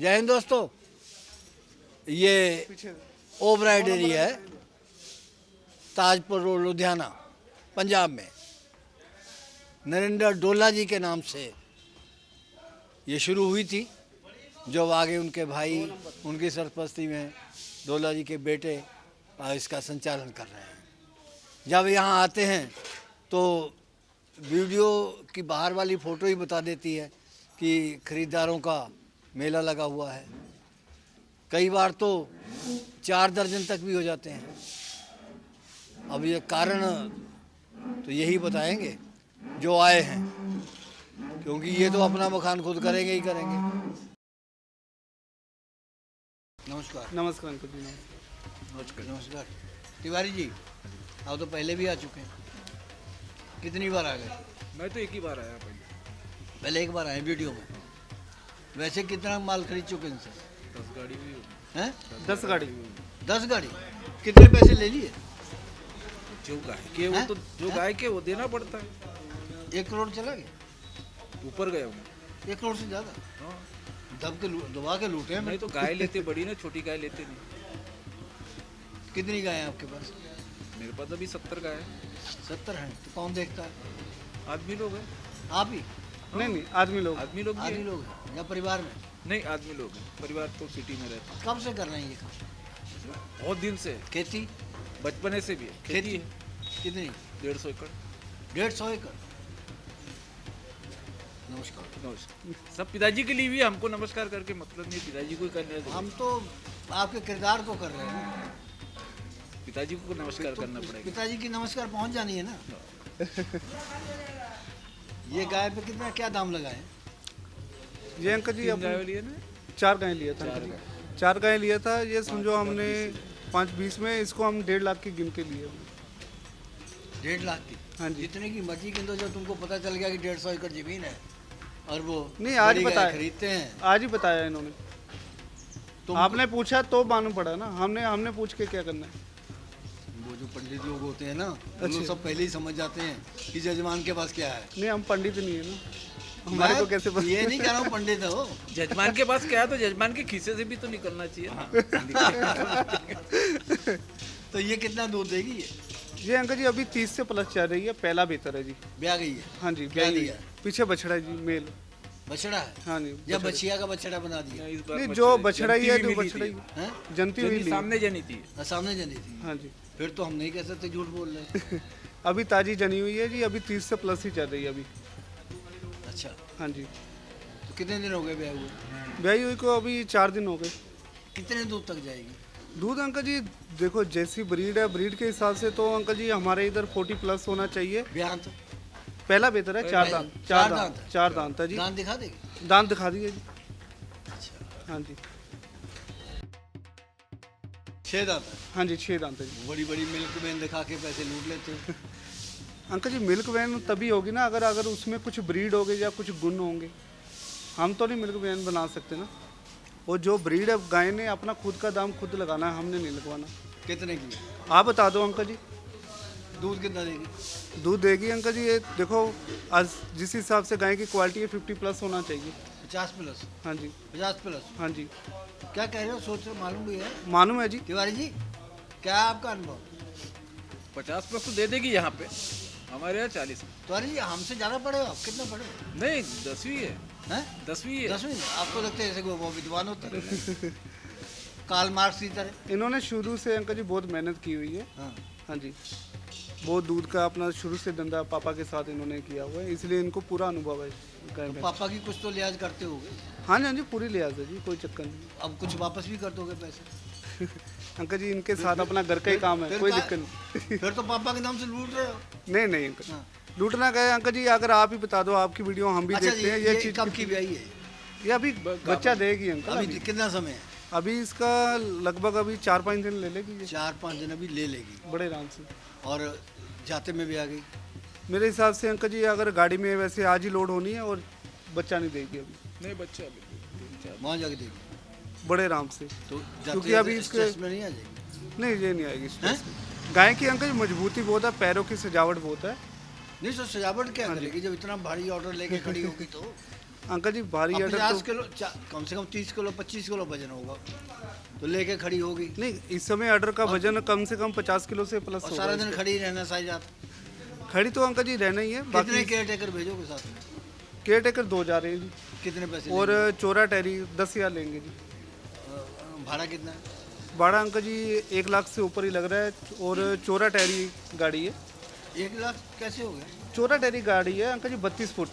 जय हिंद दोस्तों। ये ओबराइड एरिया है, ताजपुर रोड, लुधियाना, पंजाब में। नरेंद्र डोला जी के नाम से ये शुरू हुई थी, जो आगे उनके भाई उनकी सरपरस्ती में डोला जी के बेटे इसका संचालन कर रहे हैं। जब यहाँ आते हैं तो वीडियो की बाहर वाली फ़ोटो ही बता देती है कि ख़रीदारों का मेला लगा हुआ है। कई बार तो 4 दर्जन तक भी हो जाते हैं। अब ये कारण तो यही बताएंगे जो आए हैं, क्योंकि ये तो अपना बखान खुद करेंगे ही करेंगे। नमस्कार। नमस्कार अंकल जी। नमस्कार नमस्कार। तिवारी जी, आप तो पहले भी आ चुके हैं। कितनी बार आ गए? मैं तो एक ही बार आया पहले एक बार आए वीडियो में। वैसे कितना माल खरीद चुके हैं इनसे? 10 गाड़ी भी हैं? 10 गाड़ी। 10 गाड़ी। कितने पैसे ले लिए? जो गाय के वो तो जो गाय के वो देना पड़ता है। 1 करोड़ चला गया? ऊपर गया हूँ। 1 करोड़ से ज़्यादा हाँ। दबा के लूटे हैं। नहीं तो गाय लेते बड़ी ना, छोटी गाय लेते नहीं। कितनी गाय हैं आपके पास? मेरे पास अभी 70 गाय है। 70 हैं। तो कौन देखता है? आदमी लोग हैं। आप ही? नहीं आदमी लोग। आदमी लोग भी आदमी हैं। लोग हैं या परिवार में? नहीं, आदमी लोग हैं। परिवार तो सिटी में रहता है। कब से कर रहे हैं ये काम? बहुत दिन से। खेती? बचपने से भी है। खेती है। कितनी? 150 एकड़। 150 एकड़। नमस्कार। नमस्कार। सब पिताजी के लिए भी, हमको नमस्कार करके मतलब नहीं, पिताजी को ही करने हैं। हम तो आपके किरदार को कर रहे हैं। पिताजी को नमस्कार तो करना पड़ेगा। पिताजी की नमस्कार पहुंच जानी है ना। ये गाय पे कितना क्या दाम लगाए? ये अंकल जी 3 अपन गाय लिए ना। 4 गाय लिया था 4 अंकल जी। गाय। 4 गाय लिया था। ये समझो हमने 5-20 में इसको हम 1.5 लाख की गिन के लिए। 1.5 लाख की? हाँ जी। जितने की मर्जी गिन दो। जब तुमको पता चल गया कि 150 एकड़ जमीन है और वो नहीं, आज बड़ी गाय बताया। खरीदते हैं। आज ही बताया इन्होंने। आपने पूछा तो मालूम पड़ा ना। हमने पूछ के क्या करना है। वो जो पंडित लोग होते हैं ना, वो अच्छा। लोग सब पहले ही समझ जाते हैं कि जजमान के पास क्या है। नहीं, हम पंडित नहीं है ना, हमारे को कैसे पता? ये नहीं कह रहा हूँ पंडित हो। जजमान के पास क्या है तो जजमान के खीसे से भी तो निकलना चाहिए ना। तो ये कितना दूध देगी ये? ये अंकल जी अभी 30 से प्लस चल रही है। पहला बेहतर है जी। ब्याह गई है? हाँ जी, क्या ब्याह दिया? पीछे बछड़ा है जी, मेल। बछड़ा है? हाँ जी, या बछड़ा। बछिया का बछड़ा बना दिया? इस बार नहीं, बच्चे- जो बछड़ा ही है जनती भी जो मिली बछड़ा ही थी। हैं? जनती हुई जनी ली। सामने जनी थी। सामने जनी थी? हाँ जी। फिर तो हम नहीं कह सकते झूठ बोल रहे। अभी ताजी जनी हुई है जी। अभी 30 से प्लस ही चल रही है अभी। अच्छा, हाँ जी। तो कितने दिन हो गए ब्याह हुए? ब्याही हुई को अभी 4 दिन हो गए। कितने दूध तक जाएगी? दूध अंकल जी देखो जैसी ब्रीड है, ब्रीड के हिसाब से तो अंकल जी हमारे इधर 40 प्लस होना चाहिए। ब्याह तो पहला बेहतर है। 4 दांत। 4 दांत। 4 दांत है जी। दांत दिखा देगी? दांत दिखा दिए जी। अच्छा, हाँ जी। 6 दांत है? हाँ जी, 6 दांत है जी। बड़ी बड़ी मिल्क मैन दिखा के पैसे लूट लेते हो। अंकल जी मिल्क वैन तभी होगी ना अगर उसमें कुछ ब्रीड होगी या कुछ गुण होंगे। हम तो नहीं मिल्क वैन बना सकते ना। वो जो ब्रीड है गाय ने अपना खुद का दाम खुद लगाना है, हमने नहीं लगवाना। कितने की? आप बता दो अंकल जी। दूध कितना देगी? दूध देगी अंकल जी, ये देखो आज जिस हिसाब से गाय की क्वालिटी है 50 प्लस होना चाहिए। 50 प्लस? हाँ जी। 50 प्लस? हाँ जी, क्या कह रहे हो? सोच रहे हो? मालूम भी है? मालूम है जी। तिवारी जी, क्या है आपका अनुभव? 50 प्लस तो दे देगी यहाँ पे। हमारे यहाँ 40। तिवारी जी, हमसे ज़्यादा पढ़े हो आप? कितना पढ़े हो? नहीं, 10वीं है। हैं? 10वीं है। 10वीं? आपको लगता है जैसे वो विद्वान होते हैं, कार्ल मार्क्स की तरह। इन्होंने शुरू से अंकल जी बहुत मेहनत की हुई है। हाँ। हाँ जी, बहुत दूध का अपना शुरू से धंधा पापा के साथ इन्होंने किया हुआ है, इसलिए इनको पूरा अनुभव है गाय तो में। पापा की कुछ तो लिहाज करते होगे? हाँ जी, हाँ जी, पूरी लिहाज है जी, कोई चक्कर नहीं। अब कुछ वापस भी कर दोगे पैसे? अंकल जी इनके साथ अपना घर का ही काम है, फिर कोई का- दिक्कत नहीं। फिर तो पापा के नाम से लूट रहे हो। नहीं अंकल, हाँ। लूटना गए अंकल जी, अगर आप ही बता दो, आपकी वीडियो हम भी अच्छा, देखते हैं। ये चीज कब की ब्याही है? ये अभी बच्चा देगी अंकल। अभी कितना समय है? अभी इसका लगभग अभी 4-5 दिन ले लेगी ये, 4-5 दिन अभी ले लेगी। बड़े आराम से। और जाते में भी आ गई? मेरे हिसाब से अंकल जी अगर गाड़ी में वैसे आज ही लोड होनी है और बच्चा नहीं देगी अभी, नहीं, बच्चा अभी 3-4। वहाँ जाके देगी बड़े आराम से। तो जाते क्योंकि जाते अभी इसके- स्ट्रेस में नहीं आ जाएगी? नहीं, ये नहीं आएगी स्ट्रेस में। गाय की अंकल जी मजबूती बहुत है, पैरों की सजावट बहुत है। नहीं, तो सजावट क्या करेगी जब इतना भारी ऑर्डर लेके खड़ी होगी तो? अंकल जी भारी अब आर्डर 50 तो किलो कम से कम 30 किलो 25 किलो वजन होगा, तो लेके खड़ी होगी नहीं, इस समय आर्डर का वजन कम से कम 50 किलो से प्लस और होगा। सारा दिन खड़ी रहना सारी रात। खड़ी तो अंकल जी रहना ही है। कितने बाकी केयर टेकर भेजोगे साथ में? केयर टेकर 2 जा रहे हैं जी, कितने पैसे और चोरा टहरी 10,000 लेंगे जी। लेंगे? भाड़ा कितना है? भाड़ा अंकल जी 1 लाख से ऊपर ही लग रहा है, और चोरा टहरी गाड़ी है। 1 लाख कैसे हो गया? चोरा टहरी गाड़ी है अंकल जी 32 फुट,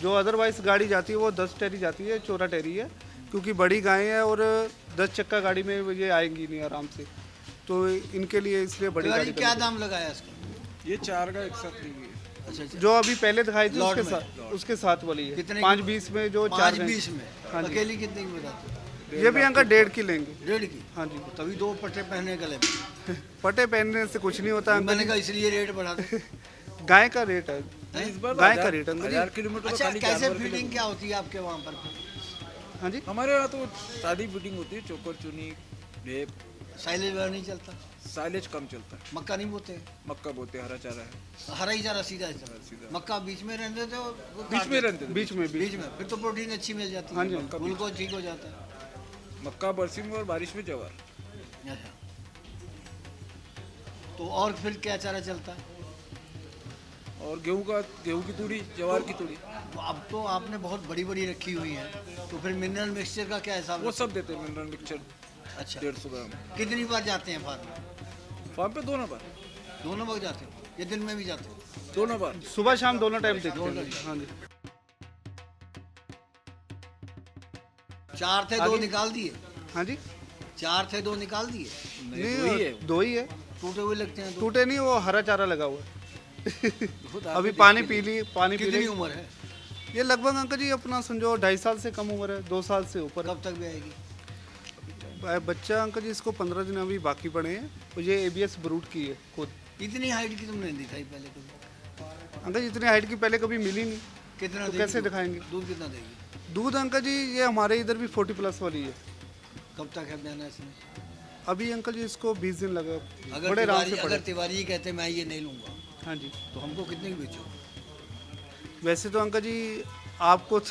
जो अदरवाइज गाड़ी जाती है वो 10 टहरी जाती है, चोरा टहरी है क्योंकि बड़ी गायें हैं और 10 चक्का गाड़ी में ये आएंगी नहीं आराम से, तो इनके लिए इसलिए बड़ी गाड़ी गाड़ी क्या करनी दाम लगाया इसका? ये 4 का एक साथ ली हुई है। अच्छा अच्छा, जो अभी पहले दिखाई थी लॉट उसके साथ वाली है। कितने 520 में जो 4 5-20 में हाँ जी। अकेली कितने की बताते हो? ये भी अंकल 1.5 की लेंगे। 1.5 की? हाँ जी। तभी 2 पट्टे पहने गले में। पटे पहनने से कुछ नहीं होता मैंने अंकल कहा इसलिए रेट बढ़ा दे। जी। गाय का रेट है, इस बार गाय का रेट अंकल 1000 जी। किलोमीटर तो अच्छा, खाली कैसे जानवर के लिए। फीडिंग क्या होती है आपके वहाँ पर? हाँ जी। हमारे यहाँ तो सादी फीडिंग होती है, चोकर चुनी ढेप, साइलेज वगैरह नहीं चलता? साइलेज कम चलता है। मक्का नहीं बोते? मक्का बोते हैं, हरा चारा है। हरा ही चारा सीधा सीधा। सीधा। मक्का बीच में रहने देते हो? वो बीच काट में देते? रहते थे। बीच में बीच में फिर तो प्रोटीन अच्छी मिल जाती हाँ है। जी। ग्लूकोज ठीक हो जाता है। मक्का बरसी में और बारिश में जवार। अच्छा, तो और फिर क्या चारा चलता है? और गेहूं की तूड़ी, जवार की तूड़ी, तो अब तो आपने बहुत बड़ी बड़ी रखी हुई है, तो फिर मिनरल मिक्सचर का क्या हिसाब वो है? सब देते हैं मिनरल मिक्सचर। अच्छा, 150 ग्राम कितनी बार जाते हैं फार्म में? फार्म पे दोनों बार। दोनों वक्त जाते हो या दिन में भी जाते हो? दोनों बार। सुबह शाम दोनों टाइम देखते हैं। हाँ जी। 4 थे 2 निकाल दिए? हाँ जी। 4 थे 2 निकाल दिए? नहीं, दो ही है। 2 ही है, टूटे हुए लगते हैं 2। टूटे नहीं, वो हरा चारा लगा हुआ है। खुद अभी आपने पानी देख पी के ली, पानी पी कितनी ली। उम्र है? ये लगभग अंकल जी अपना समझो 2.5 साल से कम उम्र है, 2 साल से ऊपर है। कब तक भी आएगी? बच्चा अंकल जी इसको 15 दिन अभी बाकी पड़े हैं, और ये ABS ब्रूड की है खुद। इतनी हाइट की तुमने नहीं दिखाई पहले कभी। अंकल जी इतनी हाइट की पहले कभी मिली नहीं, कितना तो देगी कैसे दूध? दिखाएंगे? दूध कितना देगी? दूध अंकल जी ये हमारे इधर भी 40+ वाली है। कब तक है देना इसमें? अभी अंकल जी इसको 20 दिन लगा, अगर बड़े आराम तिवारी से अगर पड़े। तिवारी ही कहते मैं ये नहीं लूँगा, हाँ जी। तो हमको कितने की बेचो? वैसे तो अंकल जी आपको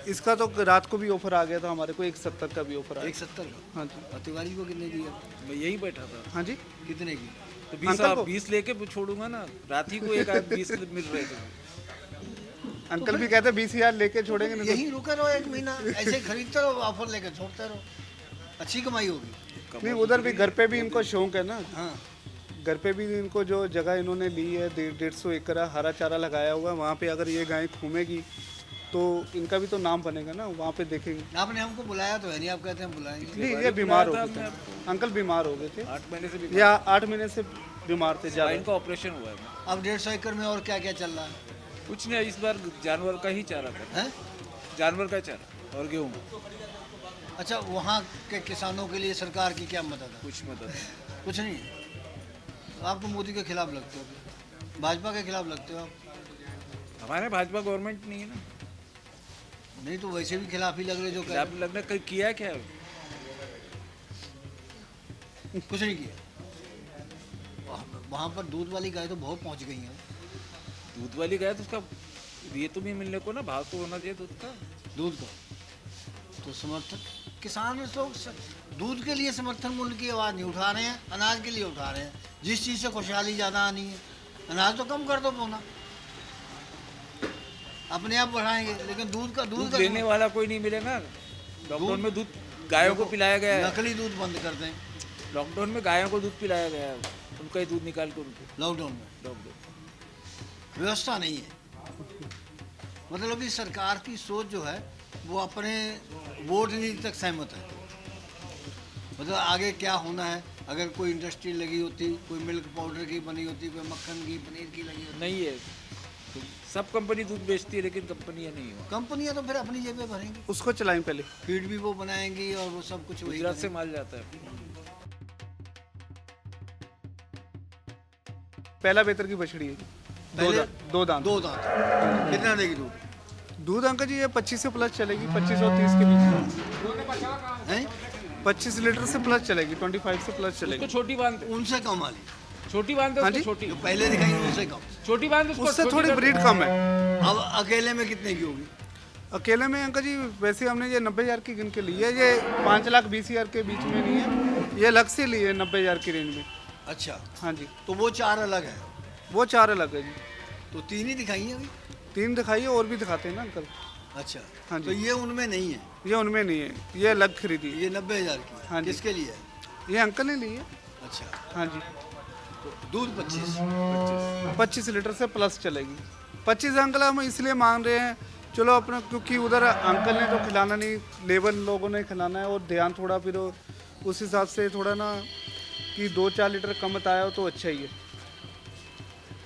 इसका तो रात को भी ऑफर आ गया था हमारे को, 170 का भी ऑफर आ गया। 170 का? हाँ जी। और तिवारी को कितने दिया? मैं यही बैठा था। हाँ जी। कितने की? तो 20 अंकल आप को- 20 लेके छोड़ूंगा ना, रात ही को एक आध 20 मिल रहे थे। अंकल भी कहते 20,000 लेके छोड़ेंगे नहीं यही रुके रहो 1 महीना, ऐसे खरीदते रहो, ऑफर लेकर छोड़ते रहो, अच्छी कमाई होगी। तो नहीं, उधर भी घर पे भी इनको शौक है ना, हाँ, घर पे भी इनको जो जगह इन्होंने ली है 150 एकड़ हरा चारा लगाया हुआ है, वहाँ पे अगर ये गाय घूमेगी तो इनका भी तो नाम बनेगा ना, वहाँ पे देखेंगे। आपने हमको बुलाया तो है नहीं, आप कहते हैं हम बुलाएंगे। नहीं, ये बीमार हो बुलाया गए था थे अंकल, बीमार हो गए थे 8 महीने से भी। या 8 महीने से बीमार थे ज़्यादा। इनका ऑपरेशन हुआ है। अब 150 एकड़ में और क्या क्या चल रहा है? कुछ नहीं, इस बार जानवर का ही चारा कर, हैं? जानवर का चारा और गेहूँ। अच्छा, वहाँ के किसानों के लिए सरकार की क्या मदद है? कुछ मदद नहीं। कुछ नहीं है। तो आप तो मोदी के खिलाफ लगते हो, भाजपा के खिलाफ लगते हो आप? हमारे भाजपा गवर्नमेंट नहीं है ना, नहीं तो वैसे भी खिलाफ ही लग रहे जो कह खिलाफ लगने कहीं किया है क्या? कुछ नहीं किया। वहाँ पर दूध वाली गाय तो बहुत पहुँच गई हैं। दूध वाली गाय तो उसका ये तो भी मिलने को ना, भाव तो होना चाहिए दूध का। दूध का तो समर्थन किसान लोग दूध के लिए समर्थन मूल्य की आवाज़ नहीं उठा रहे हैं, अनाज के लिए उठा रहे हैं। जिस चीज़ से खुशहाली ज़्यादा आनी है, अनाज तो कम कर दो पौना, अपने आप बढ़ाएंगे, लेकिन दूध दूध का लेने वाला कोई नहीं मिलेगा। लॉकडाउन में दूध गायों को पिलाया गया है। नकली दूध बंद कर दें लॉकडाउन में गायों को दूध पिलाया गया है, उनका ही दूध निकाल के उनको। लॉकडाउन में लॉकडाउन व्यवस्था नहीं है। मतलब कि सरकार की सोच जो है वो अपने वोट नीति तक सहमत है। मतलब आगे क्या होना है, अगर कोई इंडस्ट्री लगी होती, कोई मिल्क पाउडर की बनी होती, कोई मक्खन की पनीर की लगी होती, नहीं है। तो सब कंपनी दूध बेचती है, लेकिन कंपनियां नहीं हो। कंपनियां तो फिर अपनी जेबें भरेंगी, उसको चलाएं पहले। फीड भी वो बनाएंगी और वो सब कुछ वही गुजरात से करेंगी। माल जाता है। पहला बेहतर की बछड़ी है, पहले 2 दांत। 2 दांत। कितना देगी दूध? दूध अंकल जी ये 25 से प्लस चलेगी, 25 और 30 के बीच। हैं? 25 लीटर से प्लस चलेगी, 25 से प्लस चलेगी। उसको छोटी बांधते उनसे कम वाली छोटी बांध दो हाँ उसको, जी। छोटी जो पहले दिखाई उससे कम। छोटी बांध दो उसको, उससे छोटी थोड़ी कर दो। ब्रीड कम है। अब अकेले में कितने की होगी? अकेले में अंकल जी वैसे हमने ये 90,000 की गिन के ली है, ये 5,20,000 के बीच में नहीं है, ये अलग से ली है 90,000 की रेंज में। अच्छा, हाँ जी, तो वो 4 अलग है, वो 4 अलग है जी। तो 3 ही दिखाई है अभी। 3 दिखाइए, और भी दिखाते हैं ना अंकल। अच्छा, हाँ जी। तो ये उनमें नहीं है, ये उनमें नहीं है, ये अलग खरीदी है। ये 90,000 की है। हाँ जी। किसके लिए है? ये अंकल ने ली है। अच्छा, हाँ जी, तो दूध 25। 25 लीटर से प्लस चलेगी। 25 अंकल हम इसलिए मांग रहे हैं, चलो अपना, क्योंकि उधर अंकल ने तो खिलाना नहीं, लेबर लोगों ने खिलाना है, और ध्यान थोड़ा फिर उस हिसाब से थोड़ा ना कि 2-4 लीटर कम बताया हो तो अच्छा ही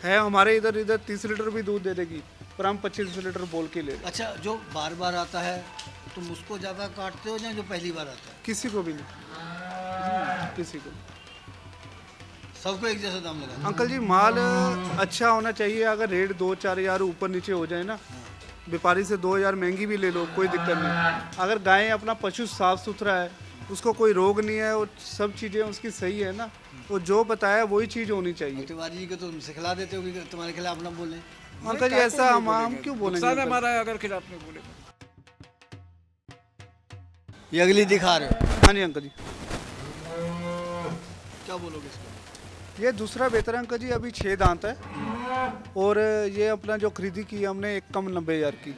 है हमारे इधर 30 लीटर भी दूध दे देगी, पर हम 25 लीटर बोल के ले रहे हैं। अच्छा, जो बार बार आता है तुम उसको ज़्यादा काटते हो या जो पहली बार आता है? किसी को भी नहीं, किसी को। सबको एक जैसा दाम लगा? अंकल जी माल अच्छा होना चाहिए, अगर रेट 2-4 हज़ार ऊपर नीचे हो जाए ना, व्यापारी से 2,000 महंगी भी ले लो, कोई दिक्कत नहीं। अगर गाय अपना पशु साफ सुथरा है, उसको कोई रोग नहीं है, और सब चीज़ें उसकी सही है ना, वो जो बताया वही चीज़ होनी चाहिए। तिवारी जी को तो तुम सिखला देते हो कि तुम्हारे खिलाफ ना बोले। अंकल जी ऐसा हम क्यों बोलेंगे नुकसान अंकल? हमारा है अगर खिलाफ में बोले। ये अगली दिखा रहे हो, हाँ जी अंकल जी, क्या बोलोगे इसको? ये दूसरा बेहतर है अंकल जी, अभी 6 दांत है, और ये अपना जो खरीदी की है हमने एक कम 90,000 की,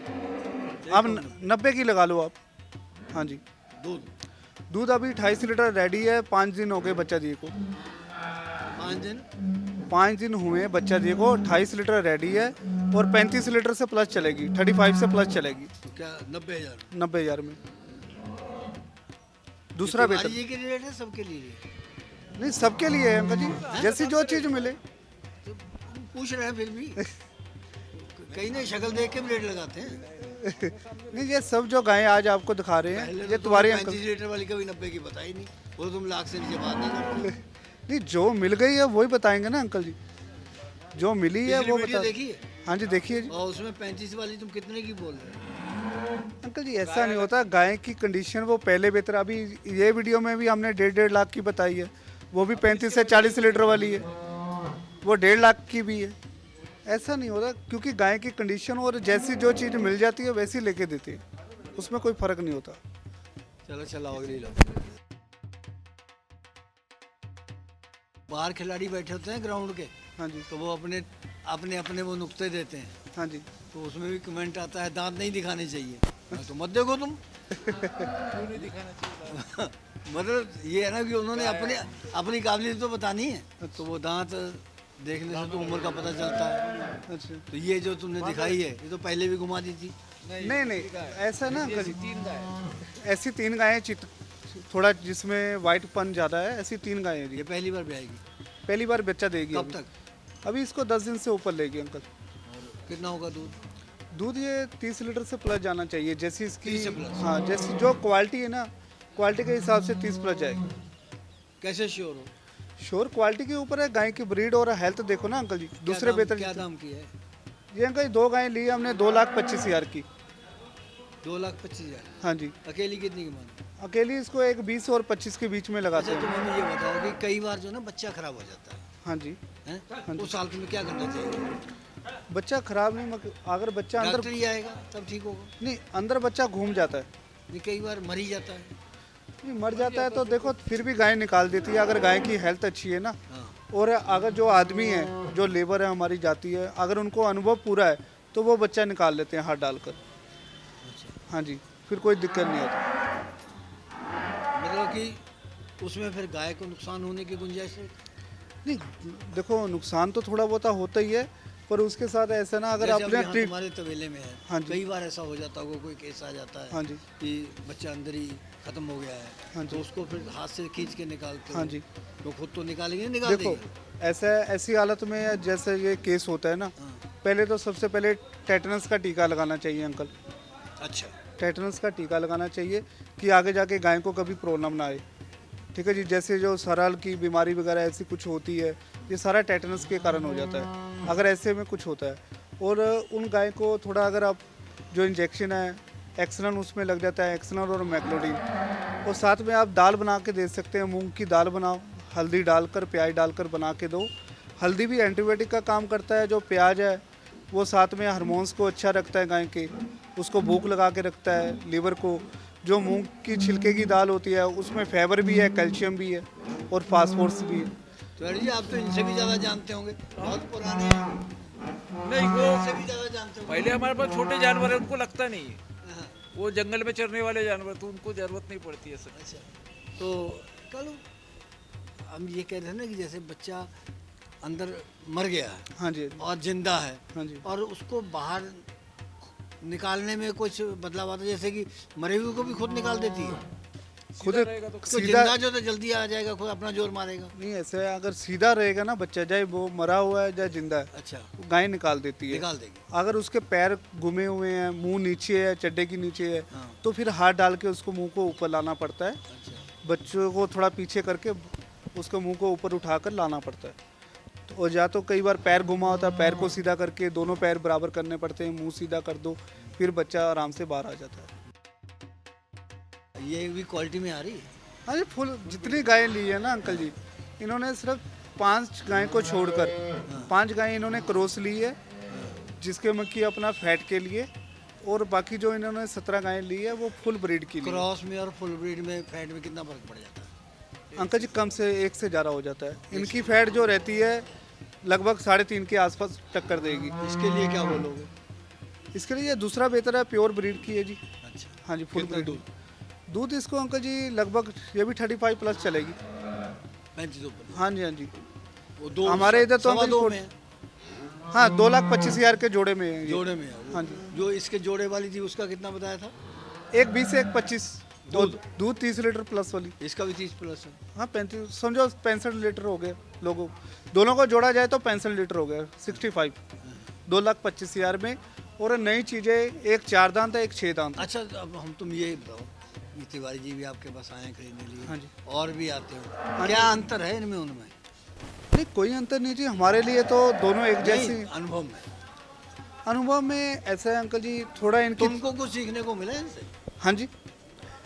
अब 90 की लगा लो आप। हाँ जी, दूध अभी 28 लीटर रेडी है, 5 दिन हो गए बच्चा दिए को। 5 दिन हुए बच्चा दिए को, 28 लीटर रेडी है, और 35 लीटर से प्लस चलेगी, 35 से प्लस चलेगी। तो क्या 90,000? 90,000 में दूसरा तिवारी बेहतर। जी के लिए रेट है, सबके लिए रेट है? नहीं सबके लिए है अंकल जी, जैसी जो चीज़ मिले। तो पूछ रहे हैं फिर भी। कहीं नहीं, शक्ल देख के भी रेट लगाते हैं। नहीं ये सब जो गायें आज आपको दिखा रहे हैं, पहले ये तो तुम्हारे 35 अंकल। लीटर वाली कभी 90 की बताई नहीं, वो तो तुम लाख से नीचे बात नहीं करते। नहीं जो मिल गई है वही बताएंगे ना अंकल जी, जो मिली है पिछली वो वीडियो बता। देखी है? हाँ जी देखिए जी। और उसमें 35 वाली तुम कितने की बोल रहे हो? अंकल जी ऐसा नहीं होता, गाय की कंडीशन वो पहले बेहतर, अभी ये वीडियो में भी हमने 1.5 लाख की बताई है, वो भी 35 से 40 लीटर वाली है, वो 1.5 लाख की भी है। ऐसा नहीं होता, क्योंकि गाय की कंडीशन और जैसी जो चीज़ मिल जाती है वैसी लेके देते हैं, उसमें कोई फ़र्क नहीं होता। चलो चलाओ अगली लो। बाहर खिलाड़ी बैठे होते हैं ग्राउंड के, हाँ जी, तो वो अपने अपने अपने वो नुक्ते देते हैं, हाँ जी, तो उसमें भी कमेंट आता है दांत नहीं दिखाने चाहिए। तो मत देखो तुम। क्यों नहीं दिखाना चाहिए? मतलब ये है ना कि उन्होंने अपने अपनी काबिलियत तो बतानी है, तो वो दांत देखने से तो उम्र का पता चलता है। अच्छा। तो ये जो तुमने दिखाई है ये तो पहले भी घुमा दी थी। नहीं नहीं ऐसा ना अंकल जी, 3 गाय। ऐसी 3 गायें थोड़ा जिसमें वाइटपन ज़्यादा है, ऐसी 3 गायें हैं जी। ये पहली बार ब्याएगी? पहली बार बच्चा देगी कब अभी। तक? अभी इसको 10 दिन से ऊपर लेगी अंकल। कितना होगा दूध? दूध ये 30 लीटर से प्लस जाना चाहिए, जैसी इसकी 30 से प्लस? हाँ जैसी जो क्वालिटी है ना, क्वालिटी के हिसाब से 30 प्लस जाएगी। कैसे श्योर हो? श्योर क्वालिटी के ऊपर है, गाय की ब्रीड और हेल्थ देखो ना अंकल जी। दूसरे बेहतर क्या दाम की है? ये अंकल 2 गायें ली हमने 2,25,000 की। 2,25,000? हाँ जी, अकेली कितनी की मानी? अकेली इसको एक 20 और 25 के बीच में लगाते अच्छा, हैं। तुम हमें ये बताओ कि कई बार जो ना बच्चा खराब हो जाता है, हाँ जी, हैं? उस हालत में क्या करना चाहिए? बच्चा खराब नहीं, अगर बच्चा अंदर डॉक्टर ही आएगा तब ठीक होगा? नहीं, अंदर बच्चा घूम जाता है, नहीं, कई बार मर ही जाता है। नहीं मर जाता है तो देखो फिर भी गाय निकाल देती है, अगर गाय की हेल्थ अच्छी है ना। हाँ। और अगर जो आदमी है, जो लेबर है हमारी जाती है, अगर उनको अनुभव पूरा है तो वो बच्चा निकाल लेते हैं हाथ डालकर। हाँ जी, फिर कोई दिक्कत नहीं होती। मतलब कि उसमें फिर गाय को नुकसान होने की गुंजाइश है? नहीं देखो नुकसान तो थोड़ा बहुत होता ही है, पर उसके साथ ऐसा ना, अगर जैसे अपने अभी यहाँ ट्रीट। तुम्हारे तबेले में है, हाँ जी। कई बार ऐसा हो जाता होगा, कोई केस आ जाता है हाँ जी, कि बच्चा अंदर ही खत्म हो गया है, हाँ तो जी, उसको फिर हाथ से खींच के निकालते हो? हाँ जी। तो खुद तो निकालेंगे, निकाल देखो देंगे। ऐसी हालत में जैसे ये केस होता है ना, हाँ। पहले तो सबसे पहले टेटनस का टीका लगाना चाहिए अंकल। अच्छा, टेटनस का टीका लगाना चाहिए कि आगे जाके गाय को कभी प्रॉब्लम ना आए। ठीक है जी, जैसे जो सरल की बीमारी वगैरह ऐसी कुछ होती है, ये सारा टेटनस के कारण हो जाता है अगर ऐसे में कुछ होता है। और उन गाय को थोड़ा अगर आप जो इंजेक्शन है एक्सनल उसमें लग जाता है, एक्सनल और मैक्लोडीन, और साथ में आप दाल बना के दे सकते हैं, मूंग की दाल बनाओ, हल्दी डालकर प्याज डालकर बना के दो, हल्दी भी एंटीबायोटिक का काम करता है। जो प्याज है वो साथ में हार्मोन्स को अच्छा रखता है गाय के, उसको भूख लगा के रखता है लीवर को। जो मूंग की छिलके की दाल होती है उसमें फाइबर भी है, कैल्शियम भी है और फास्फोरस भी है। तिवारी जी, आप तो इनसे भी ज़्यादा जानते होंगे, बहुत पुराने हैं, नहीं वो इनसे भी ज़्यादा जानते होंगे। पहले हमारे पास छोटे जानवर है, उनको लगता नहीं है। हाँ, वो जंगल में चरने वाले जानवर, तो उनको जरूरत नहीं पड़ती है सर। अच्छा, तो कल हम ये कह रहे थे ना कि जैसे बच्चा अंदर मर गया है हाँ जी, और जिंदा है, हाँ जी। और उसको बाहर निकालने में कुछ बदलाव आता है, जैसे कि मरे हुए को भी खुद निकाल देती है। खुद रहेगा तो तो सीधा जिंदा जो तो जल्दी आ जाएगा, खुद अपना जोर मारेगा। नहीं, ऐसे है, अगर सीधा रहेगा ना बच्चा, चाहे वो मरा हुआ है चाहे जिंदा है, अच्छा, गाय निकाल देती है। निकाल देगी। अगर उसके पैर घुमे हुए हैं, मुंह नीचे है, चड्डे की नीचे है, हाँ। तो फिर हाथ डाल के उसको मुंह को ऊपर लाना पड़ता है। अच्छा, बच्चों को थोड़ा पीछे करके उसके मुंह को ऊपर उठाकर लाना पड़ता है। तो और या तो कई बार पैर घुमा होता है, पैर को सीधा करके दोनों पैर बराबर करने पड़ते हैं, मुंह सीधा कर दो, फिर बच्चा आराम से बाहर आ जाता है। ये भी क्वालिटी में आ रही है। हाँ जी, फुल जितनी गायें ली है ना अंकल जी, इन्होंने सिर्फ 5 गाय को छोड़कर 5 गायें इन्होंने क्रॉस ली है, जिसके में कि अपना फैट के लिए, और बाकी जो इन्होंने 17 गायें ली है वो फुल ब्रीड की ली है। क्रॉस में और फुल ब्रीड में फैट में कितना फर्क पड़ जाता है? अंकल जी कम से 1 से ज़्यादा हो जाता है। इनकी फैट जो रहती है लगभग 3.5 के आसपास टक्कर देगी। इसके लिए क्या बोलोगे? इसके लिए ये दूसरा बेहतर है, प्योर ब्रीड की है जी। अच्छा, हाँ जी, फुल कितना ब्रीड। दूध? दूध इसको अंकल जी लगभग ये भी 35 प्लस चलेगी। 35 ऊपर। हाँ जी, हाँ जी। वो दो हमारे इधर तो सवा अंकल दो जी में है, हाँ 2,25,000 के जोड़े में है ये। जोड़े में है वो। हाँ जी। जो इसके जोड़े वाली थी उसका कितना बताया था? एक 20 से एक 25 दूध 30 लीटर प्लस वाली। इसका भी 30 प्लस है। हाँ 35 समझो 65 लीटर हो गए लोगों, दोनों को जोड़ा जाए तो 65 लीटर हो गया, 65 2,25,000 में। और नई चीज़ें, एक 4 दांत है, एक 6 दांत। अच्छा, अब हम तुम ये बताओ, ये तिवारी जी भी आपके पास आए हैं खरीदने लिए, हाँ जी। और भी आते हो, क्या अंतर है इनमें उनमें? नहीं, कोई अंतर नहीं जी, हमारे लिए तो दोनों एक जैसी। नहीं, अनुभव में अनुभव में ऐसा है अंकल जी, थोड़ा इनकी। तुमको कुछ सीखने को मिला है इनसे? हाँ जी,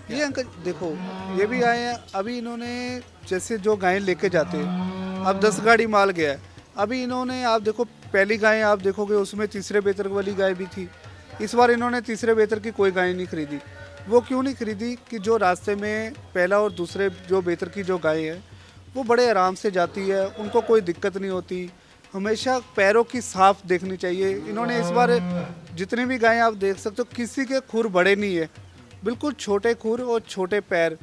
ये अंकल देखो, ये भी आए हैं अभी। इन्होंने जैसे जो गाय लेके जाते हैं, अब 10 गाड़ी माल गया है, अभी इन्होंने, आप देखो पहली गाय आप देखोगे उसमें तीसरे बेहतर वाली गाय भी थी। इस बार इन्होंने तीसरे बेहतर की कोई गाय नहीं खरीदी। वो क्यों नहीं खरीदी कि जो रास्ते में पहला और दूसरे जो बेहतर की जो गाय है वो बड़े आराम से जाती है, उनको कोई दिक्कत नहीं होती। हमेशा पैरों की साफ देखनी चाहिए। इन्होंने इस बार जितनी भी गायें आप देख सकते हो, किसी के खुर बड़े नहीं है, बिल्कुल छोटे खुर और छोटे पैर,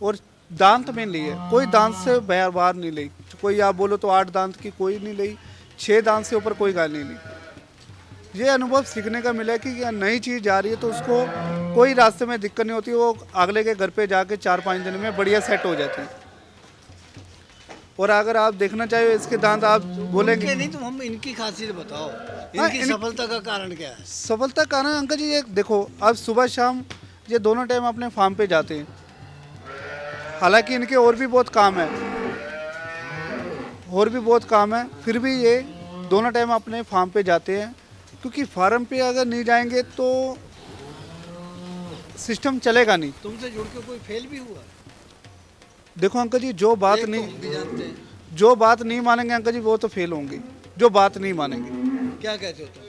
और दांत में ली है, कोई दांत से बार नहीं ली। कोई आप बोलो तो 8 दांत की कोई नहीं ली, 6 दांत से ऊपर कोई गाय नहीं ली। ये अनुभव सीखने का मिला है कि नई चीज़ जा रही है तो उसको कोई रास्ते में दिक्कत नहीं होती, वो अगले के घर पे जाके 4-5 दिन में बढ़िया सेट हो जाती है। और अगर आप देखना चाहिए इसके दांत, आप बोलेंगे इनके नहीं, तुम हम इनकी खासियत बताओ, हाँ, इनकी सफलता का कारण क्या है? सफलता कारण अंकल जी एक देखो, अब सुबह शाम ये दोनों टाइम अपने फार्म पे जाते हैं। हालांकि इनके और भी बहुत काम है, फिर भी ये दोनों टाइम अपने फार्म पे जाते हैं, क्योंकि फार्म पे अगर नहीं जाएंगे तो सिस्टम चलेगा नहीं। तुमसे जुड़ के कोई फेल भी हुआ? देखो अंकल जी, जो बात एक तो नहीं हम भी जानते हैं। जो बात नहीं मानेंगे अंकल जी वो तो फेल होंगे, जो बात नहीं मानेंगे। क्या कहते हो तुम?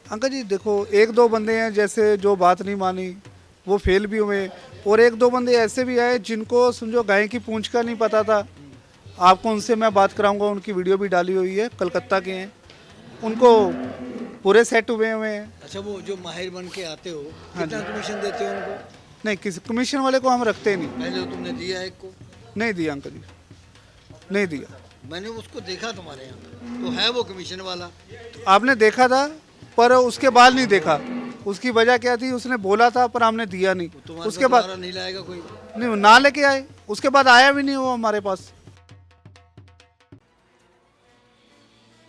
अंकल जी देखो, 1-2 बंदे हैं जैसे जो बात नहीं मानी वो फेल भी हुए, और 1-2 बंदे ऐसे भी आए जिनको समझो गाय की पूंछ का नहीं पता था। आपको उनसे मैं बात कराऊंगा, उनकी वीडियो भी डाली हुई है, कलकत्ता के हैं, उनको पूरे सेट हुए हैं। अच्छा, वो जो माहिर बन के आते हो, हाँ कितना कमीशन देते हो उनको? नहीं, किसी कमीशन वाले को हम रखते नहीं। पहले तो तुमने दिया एक को? नहीं दिया अंकल जी, नहीं दिया। मैंने उसको देखा तुम्हारे यहाँ, तो है वो कमीशन वाला। आपने देखा था पर उसके बाद नहीं देखा, उसकी वजह क्या थी, उसने बोला था पर हमने दिया नहीं। तुम्हारे उसके बाद दोबारा नहीं लाएगा कोई? नहीं, ना लेके आए, उसके बाद आया भी नहीं वो हमारे पास।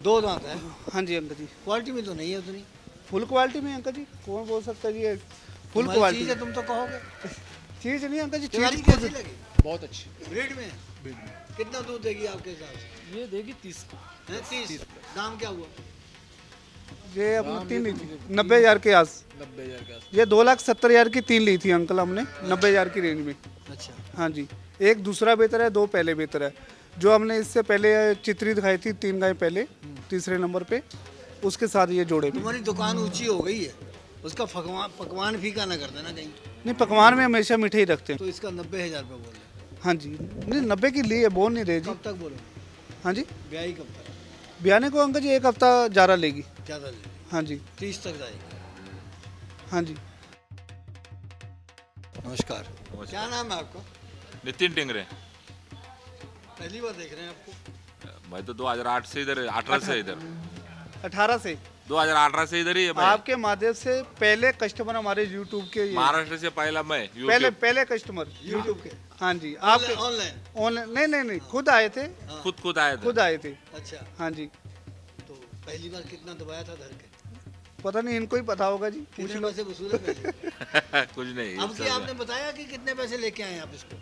2 दांत है? हाँ जी अंकल जी, क्वालिटी में तो नहीं है उतनी। फुल क्वालिटी में अंकल जी, कौन बोल सकता है जी फुल तुम्हारी क्वालिटी चीज़ है, तुम तो कहोगे। चीज़ नहीं अंकल जी, तिवारी चीज़ कैसी खुद। लगी? बहुत अच्छी। ब्रीड में? कितना दूध देगी आपके हिसाब से? ये देगी 30 का। है 30? दाम क्या हुआ? ये अपनी 3 ली थी 90,000 के आस। 90,000 के आस। ये 2,70,000 की 3 ली थी अंकल हमने, 90,000 की रेंज में। अच्छा, हाँ जी, एक दूसरा बेहतर है, 2 पहले बेहतर है। जो हमने इससे पहले चित्री दिखाई थी 3 गाय पहले, तीसरे नंबर पे, उसके साथ ये जोड़े भी। तुम्हारी दुकान ऊंची हो गई है, उसका पकवान फीका ना कर देना कहीं। नहीं, पकवान में हमेशा मीठे ही रखते हैं। तो इसका 90,000 रुपये बोल रहे हाँ जी, नहीं 90 की ली है, बोल नहीं रहे जी। कब तक बोलो? हाँ जी, ब्याही कब तक? ब्याने को अंकल जी 1 हफ्ता जारा लेगी। ज़्यादा ले, हाँ जी, 30 तक जाएगी। हाँ जी। नमस्कार, क्या नाम है आपका? नितिन टिंगरे। पहली बार देख रहे हैं आपको? मैं तो 2008 से इधर, 18 से इधर, 18 से 2018 से इधर ही है मैं। आपके माध्यम से पहले कस्टमर हमारे यूट्यूब के ये महाराष्ट्र से पहला मैं पहले कस्टमर यूट्यूब के? हाँ जी, आपके ऑनलाइन? ऑनलाइन नहीं, खुद आए थे, खुद आया था। खुद आए थे। अच्छा, हाँ जी, तो पहली बार कितना दबाया था धर के? पता नहीं, इनको ही पता होगा जी, पूछ कितने लो। पैसे वसूले पहले? कुछ नहीं। अब की आपने बताया कि कितने पैसे लेके आए आप इसको,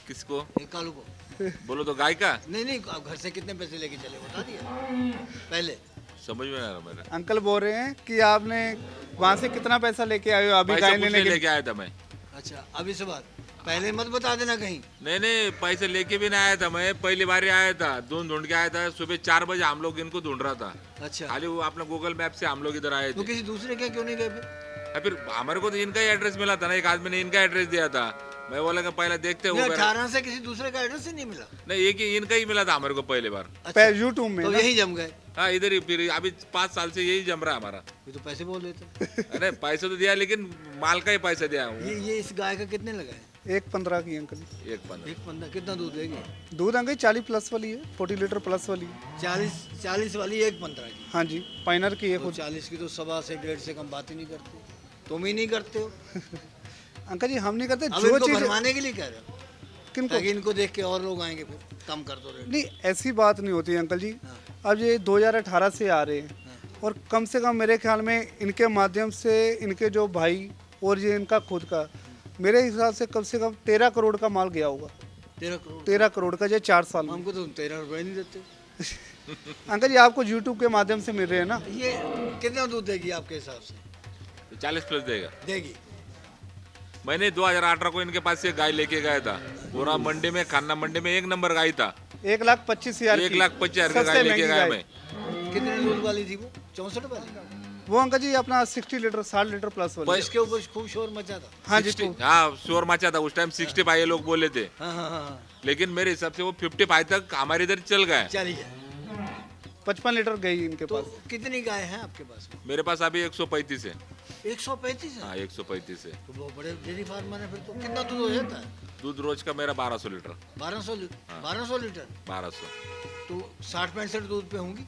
किसको एक कालू को? बोलो तो गाय का नहीं, आप घर से कितने पैसे लेके चले बता दिया पहले? समझ में नहीं आ रहा मेरे। अंकल बोल रहे हैं कि आपने वहाँ से कितना पैसा लेके आए हो अभी पैसा गाय कुछ लेने नहीं के? लेके आया था मैं। अच्छा, अभी से बात पहले मत बता देना कहीं। नहीं, पैसे लेके भी नहीं आया था मैं। पहली बार ही आया था, ढूंढ के आया था। सुबह 4 बजे हम लोग इनको ढूंढ रहा था। अच्छा, खाली वो अपना गूगल मैप से हम लोग इधर आए तो थे। किसी दूसरे के क्यों नहीं गए फिर? फिर हमारे को तो इनका ही एड्रेस मिला था ना, एक आदमी ने इनका एड्रेस दिया था। मैं बोला कि पहले देखते हो। 18 से किसी दूसरे का एड्रेस ही नहीं मिला? नहीं, एक ही इनका ही मिला था हमारे को पहले बार। अच्छा, यूट्यूब में तो ना? यही जम गए? हाँ, इधर ही। फिर अभी 5 साल से यही जम रहा है हमारा। ये तो पैसे बोल देते। अरे पैसे तो दिया, लेकिन माल का ही पैसा दिया हूँ। ये इस गाय का कितने लगाए? 1.15 की अंकल। 1.15। 1.15 कितना दूध देगी? दूध अंकल 40 प्लस वाली है, 40 लीटर प्लस वाली है। 40 वाली 1.15 की? हाँ जी, पाइनर की है तो खुद। 40 की तो 1.25 से 1.5 से कम बात ही नहीं करते। तुम ही नहीं करते हो। अंकल जी हम नहीं करते, अब जो इनको चीज भरमाने के लिए कह रहे हो किनको? ताकि इनको देख के और लोग आएंगे, फिर कम कर दो रेट। नहीं, ऐसी बात नहीं होती अंकल जी। अब ये 2018 से आ रहे हैं और कम से कम मेरे ख्याल में इनके माध्यम से इनके जो भाई और ये इनका खुद का, मेरे हिसाब से कम 13 करोड़ का माल गया होगा। 13 करोड़? 13 करोड़ का, ये 4 साल में। हमको तो 13 रुपए नहीं देते। अंकल जी आपको यूट्यूब के माध्यम से मिल रहे हैं ना? ये कितना दूध देगी आपके हिसाब से? 40 प्लस देगा। देगी? मैंने 2018 को इनके पास से गाय लेके गया था। पूरा मंडी में, खाना मंडी में 1 नंबर गाय था। 1,25,000 1,25,000 का गाय लेके गया मैं। कितने दूध वाली थी वो? 64 वाली? वो अंकल जी अपना 60 लीटर 60 लीटर प्लस वाली। बस के ऊपर खूब शोर मचा था। हाँ जी, 60, हाँ शोर मचा था उस टाइम। 65 ये लोग बोले थे, हाँ, लेकिन मेरे हिसाब से वो 55 तक हमारे इधर चल गए। चलिए। 55 लीटर गई इनके तो पास। कितनी गाय हैं आपके पास में? मेरे पास अभी 135 है। 135 है? हाँ, 135 है। तो बहुत बड़े डेयरी फार्मर है फिर तो। कितना दूध हो जाता है? दूध रोज का मेरा 1200 लीटर। 1200 लीटर? 1200 लीटर? 1200 तो 60-65 दूध पे होंगी?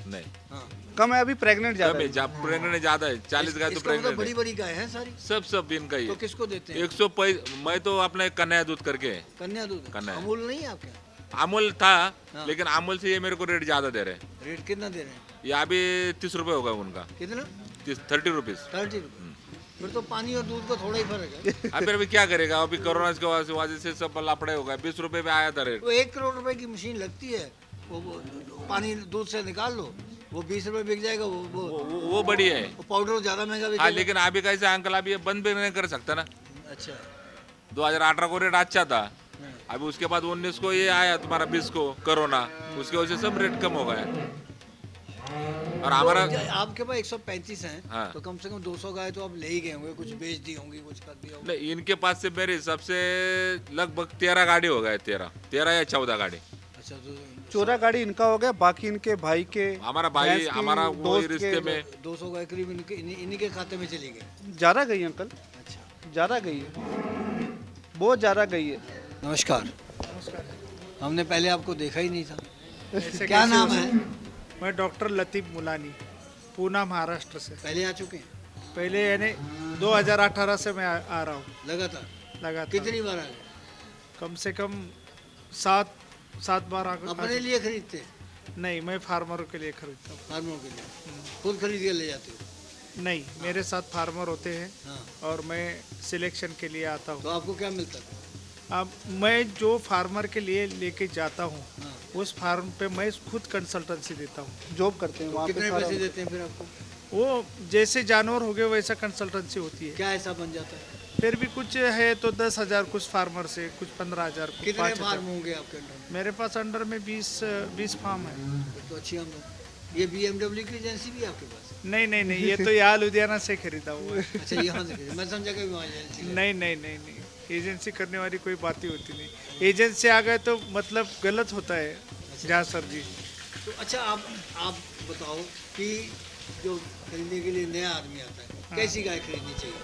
नहीं, हाँ। कम है, अभी प्रेग्नेंट कम ज्यादा है। है। जब प्रेग्नेंट ज्यादा है, 40 गाय तो इसका मतलब प्रेग्नेंट बड़ी है। बड़ी गाय हैं सारी? सब इनका ही तो है। किसको देते हैं? 105। मैं तो अपने कन्या दूध करके है। कन्या दूध? कन्या। अमूल नहीं है आपके यहाँ? अमूल था, हाँ। लेकिन अमूल से ये मेरे को रेट ज्यादा दे रहे हैं। रेट कितना दे रहे हैं? ये अभी 30 रुपए होगा उनका। कितना? 30 रुपीज। 30 रुपये? फिर तो पानी और दूध का थोड़ा ही फर्क है। अब फिर अभी क्या करेगा? अभी कोरोना की वजह से सब लापड़े हो गए। 20 रुपए पे आया था रेट। वो 1 करोड़ रुपए की मशीन लगती है, वो पानी दूध से निकाल लो, वो 20 रुपए बिक जाएगा। वो बढ़िया है। वो पाउडर ज्यादा महंगा हाँ, बिकेगा। लेकिन अभी कैसे अंकल, अभी ये बंद भी नहीं कर सकता ना। अच्छा। 2018 को रेट अच्छा था। अभी उसके बाद 19 को ये आया तुम्हारा 20 को कोरोना, उसके वजह से सब रेट कम हो गया। और हमारा तो आपके पास 135 हैं, हाँ। तो कम से कम 200 गाय तो आप ले ही गए होंगे, कुछ बेच दी होंगी, कुछ कर दिया होगा। नहीं, इनके पास से मेरे हिसाब से लगभग 13 गाड़ी हो गए। 13 या 14 गाड़ी। अच्छा, तो 14 गाड़ी इनका हो गया, बाकी इनके भाई के, हमारा भाई, भैंस की, हमारा वो दोस्त रिश्ते के, में 200 गाय करीब इन्हीं के खाते में चली गई। ज्यादा गई अंकल, अच्छा। ज्यादा गई है, बहुत ज्यादा गई है। नमस्कार। हमने पहले आपको देखा ही नहीं था। क्या नाम है? मैं डॉक्टर लतीफ़ मुलानी, पूना महाराष्ट्र से। पहले आ चुके हैं? पहले यानी 2018 से मैं आ रहा हूँ लगातार? लगातार। कितनी बार आ गए? कम से कम 7 बार अपने लिए खरीदते हैं? नहीं, मैं फार्मरों के लिए खरीदता हूँ। फार्मरों के लिए खुद खरीद के ले जाते हो? नहीं, मेरे साथ फार्मर होते हैं हाँ। और मैं सिलेक्शन के लिए आता हूँ। तो आपको क्या मिलता था? अब मैं जो फार्मर के लिए लेके जाता हूँ, हाँ। उस फार्म पे मैं खुद कंसल्टेंसी देता हूँ। जॉब करते हैं वहाँ पे कितने सारा। पैसे देते हैं फिर आपको? वो जैसे जानवर हो गए वैसा कंसल्टेंसी होती है। क्या ऐसा बन जाता है? फिर भी कुछ है तो 10,000, कुछ फार्मर से, कुछ 15,000, कुछ कितने 5,000। फार्म होंगे आपके अंदर? मेरे पास अंडर में 20 फार्म है। तो अच्छी आमदनी। ये BMW की एजेंसी भी है आपके पास? नहीं नहीं नहीं, ये तो यहाँ लुधियाना से खरीदा हुआ है। अच्छा, यहाँ से खरीदे। मैं समझा कि वहाँ एजेंसी है। नहीं नहीं नहीं नहीं, एजेंसी करने वाली कोई बात ही होती नहीं। एजेंसी आ गए तो मतलब गलत होता है। जहाँ सर जी, तो अच्छा, आप बताओ कि जो खरीदने के लिए नया आदमी आता है, कैसी गाय खरीदनी चाहिए?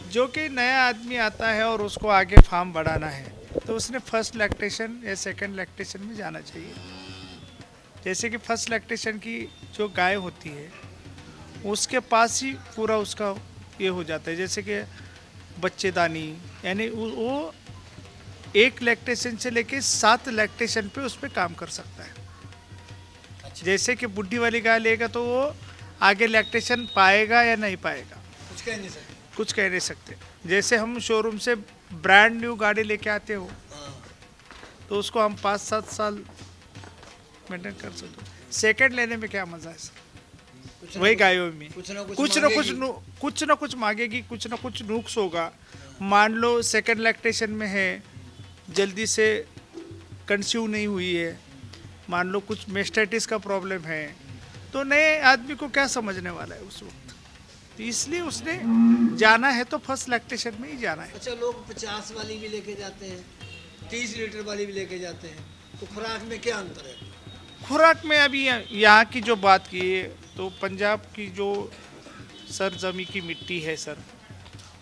जो कि नया आदमी आता है और उसको आगे फार्म बढ़ाना है, तो उसने फर्स्ट लैक्टेशन या सेकंड लैक्टेशन में जाना चाहिए। जैसे कि फर्स्ट लैक्टेशन की जो गाय होती है, उसके पास ही पूरा उसका ये हो जाता है। जैसे कि बच्चेदानी, यानी वो 1 लैक्टेशन से लेके 7 लैक्टेशन पे उस पर काम कर सकता है। जैसे कि बुढ़ी वाली गाय लेगा तो वो आगे लैक्टेशन पाएगा या नहीं पाएगा, कुछ कह नहीं सकते। कुछ कह नहीं सकते। जैसे हम शोरूम से ब्रांड न्यू गाड़ी लेके आते हो, हाँ। तो उसको हम 5-7 साल मेंटेन कर सकते हो। सेकंड लेने में क्या मजा है सर? कुछ ना वही कुछ- गायों में कुछ ना कुछ कुछ ना कुछ मांगेगी। कुछ ना कुछ मांगेगी, कुछ ना कुछ नुक्स होगा। मान लो सेकंड लैक्टेशन में है, जल्दी से कंस्यूम नहीं हुई है, मान लो कुछ मेस्टाइटिस का प्रॉब्लम है, तो नए आदमी को क्या समझने वाला है उस वक्त? तो इसलिए उसने जाना है तो फर्स्ट लैक्टेशन में ही जाना है। अच्छा, लोग 50 वाली भी लेके जाते हैं, 30 लीटर वाली भी लेके जाते हैं, तो खुराक में क्या अंतर है? खुराक में अभी यहाँ की जो बात की है, तो पंजाब की जो सरजमी की मिट्टी है सर,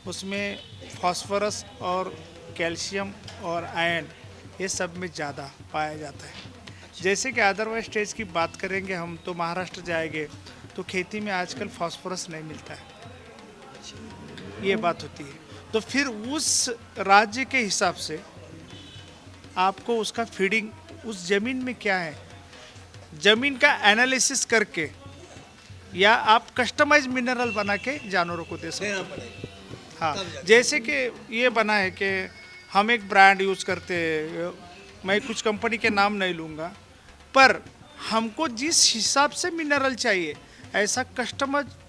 उसमें फास्फोरस और कैल्शियम और आयरन ये सब में ज़्यादा पाया जाता है। जैसे कि अदरवाइज स्टेज की बात करेंगे हम, तो महाराष्ट्र जाएंगे तो खेती में आजकल फास्फोरस नहीं मिलता है, ये बात होती है। तो फिर उस राज्य के हिसाब से आपको उसका फीडिंग, उस ज़मीन में क्या है, ज़मीन का एनालिसिस करके, या आप कस्टमाइज मिनरल बना के जानवरों को दे सकते देना हो। पड़ेगा। हाँ, तब जाके। जैसे कि ये बना है कि हम एक ब्रांड यूज़ करते हैं, मैं कुछ कंपनी के नाम नहीं लूँगा, पर हमको जिस हिसाब से मिनरल चाहिए, ऐसा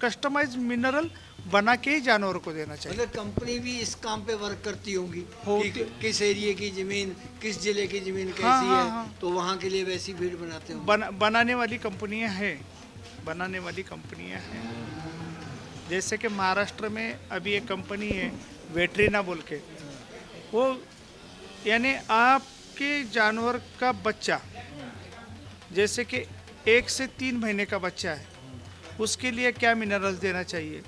कस्टमाइज मिनरल बना के ही जानवरों को देना चाहिए। मतलब कंपनी भी इस काम पे वर्क करती होंगी होती- कि किस एरिया की ज़मीन, किस जिले की ज़मीन कैसी हाँ, है, हाँ। तो वहाँ के लिए वैसी फीड बनाते हो। बनाने वाली कंपनियां हैं, बनाने वाली कंपनियां हैं। जैसे कि महाराष्ट्र में अभी एक कंपनी है वेटरीना बोल के, वो यानी आपके जानवर का बच्चा, जैसे कि 1 से 3 महीने का बच्चा है, उसके लिए क्या मिनरल देना चाहिए,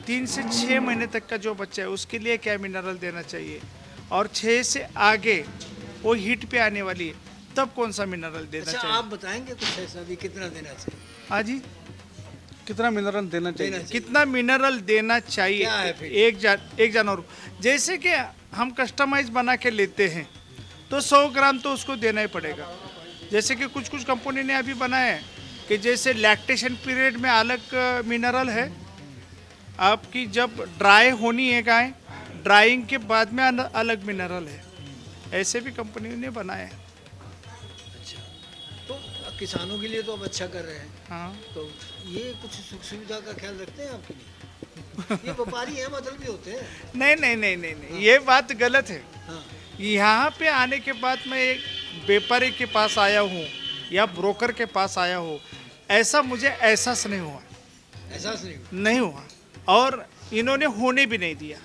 3 से 6 महीने तक का जो बच्चा है उसके लिए क्या मिनरल देना चाहिए, और 6 से आगे वो हीट पे आने वाली है तब कौन सा मिनरल देना अच्छा, चाहिए। आप बताएंगे कुछ ऐसा भी, कितना देना चाहिए? हाँ जी, कितना मिनरल देना देना चाहिए? चाहिए। कितना मिनरल देना चाहिए क्या है फिर? एक जानवर को? जैसे कि हम कस्टमाइज बना के लेते हैं तो 100 ग्राम तो उसको देना ही पड़ेगा। जैसे कि कुछ कुछ कंपनी ने अभी बनाया है कि जैसे लैक्टेशन पीरियड में अलग मिनरल है, आपकी जब ड्राई होनी है गाय, ड्राइंग के बाद में अलग मिनरल है। ऐसे भी कंपनी ने बनाया है। तो किसानों के लिए तो अब अच्छा कर रहे हैं, हाँ, तो ये कुछ सुख सुविधा का ख्याल रखते हैं आपके लिए? ये व्यापारी हैं, मतलब भी होते हैं। नहीं नहीं नहीं नहीं नहीं, ये बात गलत है। हाँ, यहाँ पे आने के बाद मैं एक व्यापारी के पास आया हूँ या ब्रोकर के पास आया हूँ, ऐसा मुझे एहसास नहीं हुआ, एहसास नहीं हुआ। नहीं हुआ, और इन्होंने होने भी नहीं दिया।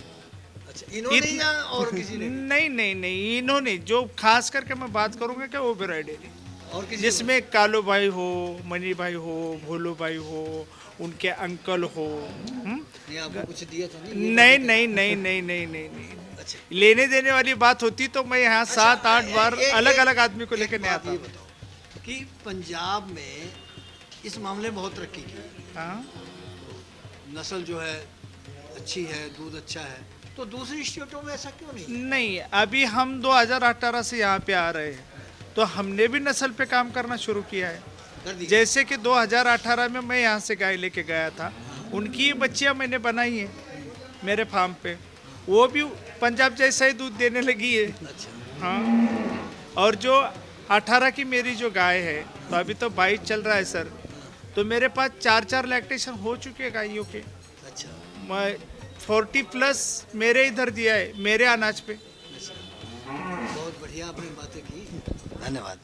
अच्छा, इन्होंने इतना- या और किसी ने? नहीं नहीं नहीं, इन्होंने, जो खास करके मैं बात करूँगा कि ओबेरॉय डेयरी, और किसी जिसमें कालू भाई हो, मनी भाई हो, भोलू भाई हो, उनके अंकल हो। ने आपको कुछ दिया तो नहीं? नहीं नहीं नहीं नहीं नहीं नहीं नहीं, अच्छा, लेने देने वाली बात होती तो मैं यहाँ 7-8 बार अलग अलग आदमी को एक लेकर नहीं बात आता। ये बताओ कि पंजाब में इस मामले में बहुत तरक्की की है। हाँ, नस्ल जो है अच्छी है, दूध अच्छा है, तो दूसरी स्टेटों में ऐसा क्यों नहीं? नहीं, अभी हम 2018 से यहाँ पे आ रहे हैं, तो हमने भी नस्ल पे काम करना शुरू किया है। कर दी। जैसे कि 2018 में मैं यहाँ से गाय लेके गया था, उनकी बच्चियाँ मैंने बनाई हैं मेरे फार्म पे, वो भी पंजाब जैसा ही दूध देने लगी है। अच्छा, हाँ, और जो 18 की मेरी जो गाय है, तो अभी तो 22 चल रहा है सर, तो मेरे पास 4-4 लैक्टेशन हो चुके हैं गायों के। अच्छा, मैं 40+ मेरे इधर दिया है, मेरे अनाज पे। बहुत बढ़िया आपने बातें की, धन्यवाद।